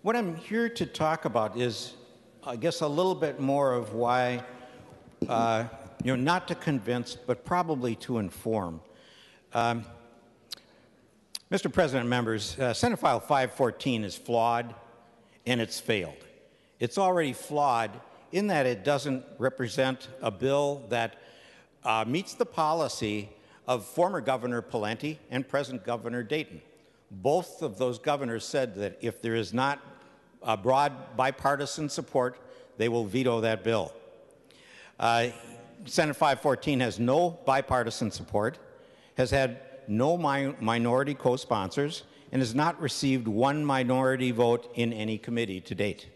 What I'm here to talk about is, I guess, a little bit more of why, not to convince, but probably to inform. Mr. President, members, Senate File 514 is flawed, and it's failed. It's already flawed in that it doesn't represent a bill that meets the policy of former Governor Pawlenty and present Governor Dayton. Both of those governors said that if there is not broad bipartisan support, they will veto that bill. Senate 514 has no bipartisan support, has had no minority co-sponsors, and has not received one minority vote in any committee to date.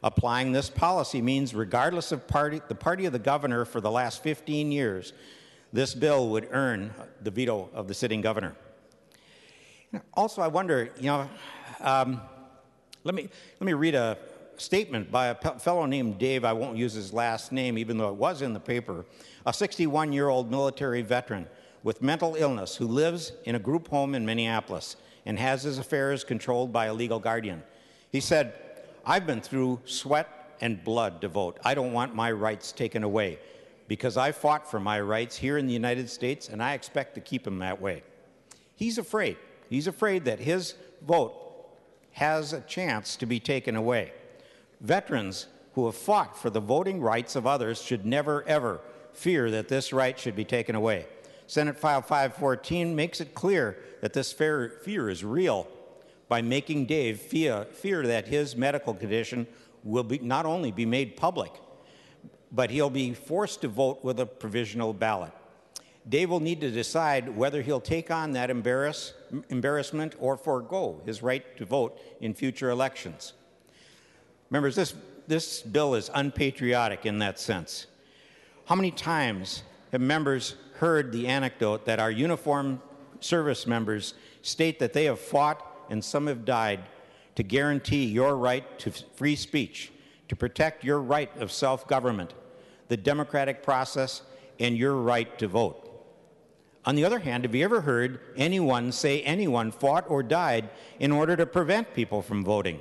Applying this policy means, regardless of the party of the governor for the last 15 years, this bill would earn the veto of the sitting governor. Also, I wonder, let me read a statement by a fellow named Dave. I won't use his last name, even though it was in the paper. A 61-year-old military veteran with mental illness who lives in a group home in Minneapolis and has his affairs controlled by a legal guardian. He said, "I've been through sweat and blood to vote. I don't want my rights taken away because I fought for my rights here in the United States, and I expect to keep them that way." He's afraid. He's afraid that his vote has a chance to be taken away. Veterans who have fought for the voting rights of others should never, ever fear that this right should be taken away. Senate File 514 makes it clear that this fear is real by making Dave fear that his medical condition will not only be made public, but he'll be forced to vote with a provisional ballot. Dave will need to decide whether he'll take on that embarrassment or forego his right to vote in future elections. Members, this bill is unpatriotic in that sense. How many times have members heard the anecdote that our uniformed service members state that they have fought and some have died to guarantee your right to free speech, to protect your right of self-government, the democratic process, and your right to vote? On the other hand, have you ever heard anyone say anyone fought or died in order to prevent people from voting?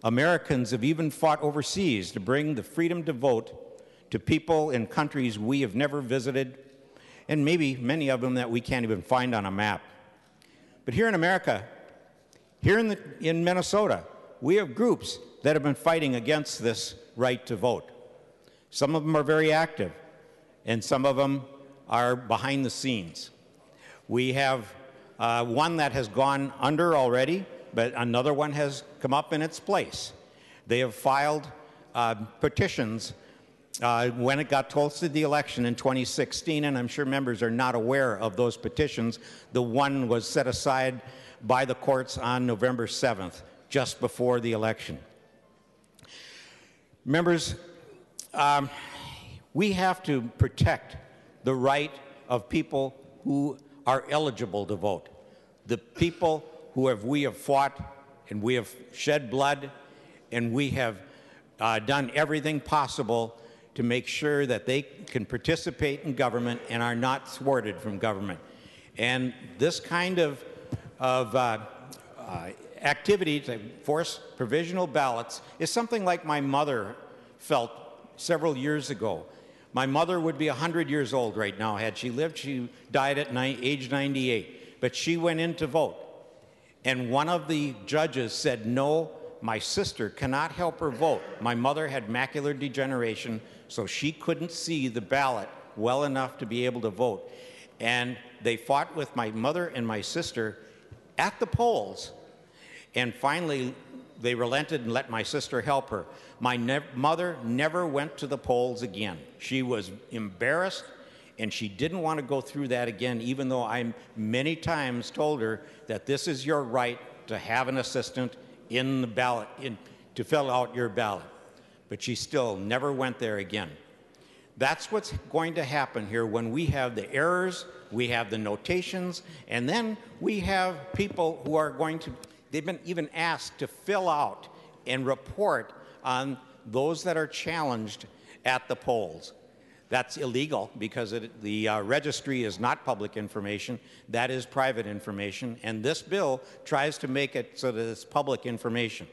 Americans have even fought overseas to bring the freedom to vote to people in countries we have never visited, and maybe many of them that we can't even find on a map. But here in America, here in Minnesota, we have groups that have been fighting against this right to vote. Some of them are very active, and some of them are behind the scenes. We have one that has gone under already, but another one has come up in its place. They have filed petitions when it got close to the election in 2016, and I'm sure members are not aware of those petitions. The one was set aside by the courts on November 7th, just before the election. Members, we have to protect the right of people who are eligible to vote, the people we have fought and we have shed blood and we have done everything possible to make sure that they can participate in government and are not thwarted from government. And this kind of activity to force provisional ballots is something like my mother felt several years ago. My mother would be 100 years old right now had she lived. She died at age 98, but she went in to vote. And one of the judges said, "No, my sister cannot help her vote. My mother had macular degeneration, so she couldn't see the ballot well enough to be able to vote." And they fought with my mother and my sister at the polls, and finally they relented and let my sister help her. My mother never went to the polls again. She was embarrassed, and she didn't want to go through that again, even though I many times told her that this is your right to have an assistant in the ballot, to fill out your ballot. But she still never went there again. That's what's going to happen here when we have the errors, we have the notations, and then we have people who are going to, they've been even asked to fill out and report on those that are challenged at the polls. That's illegal because the registry is not public information. That is private information, and this bill tries to make it so that it's public information.